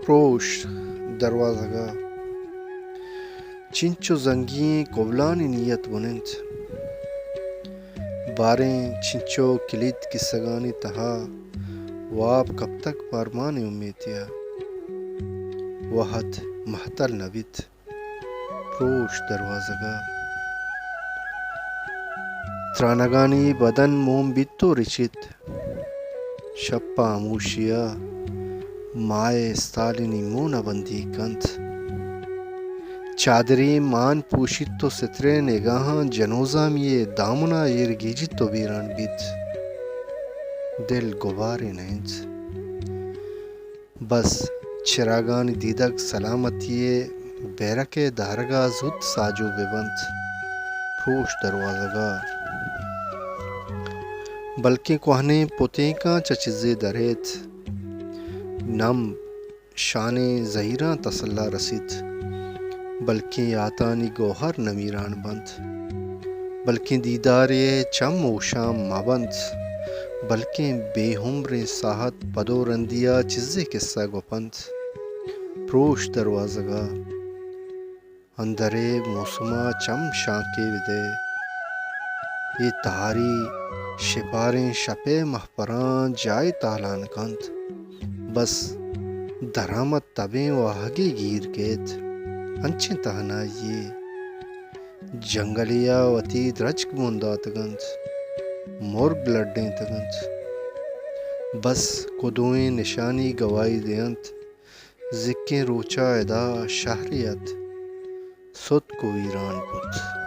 پروش دروازگا چنچو زنگیں قبلانی نیت بنند باریں چنچو کلید کی سگانی تہا واب کب تک پارمان امیتیا وحد محتل نبیت پروش دروازگا ترانگانی بدن موم بیتو رچیت شپا موشیا مائے استالینی مونا بندی کنت چادری مان پوشیت تو سترے نگاہاں جنوزا میے دامنا یرگیجت تو بیران بیت دل گباری نیند بس چراغان دیدک سلامتی بیرک دارگا زود ساجو ببند پروش دروازگا بلکہ کوہنے پوتیں کا چچزے دریت نم شان زہیراں تسلا رسید بلکہ آتانی گوہر نمیران بند بلکہ دیدار چم و شام مابند بلکہ بے ہمر ساحت پدو رندیا چزے قصہ گوپند پروش دروازگا اندرے موسما چم شانکے ودے یہ تہاری شپاریں شپے مہپران جائے تالان کند بس درامت تبیں واہگے گیر گیت انچیں تہنا یہ جنگلیا وتی درچک بوندا تگند مرگ لڈیں تگند بس کدویں نشانی گوائی دیند ذکیں روچا ادا شہریت سد کو ویران بود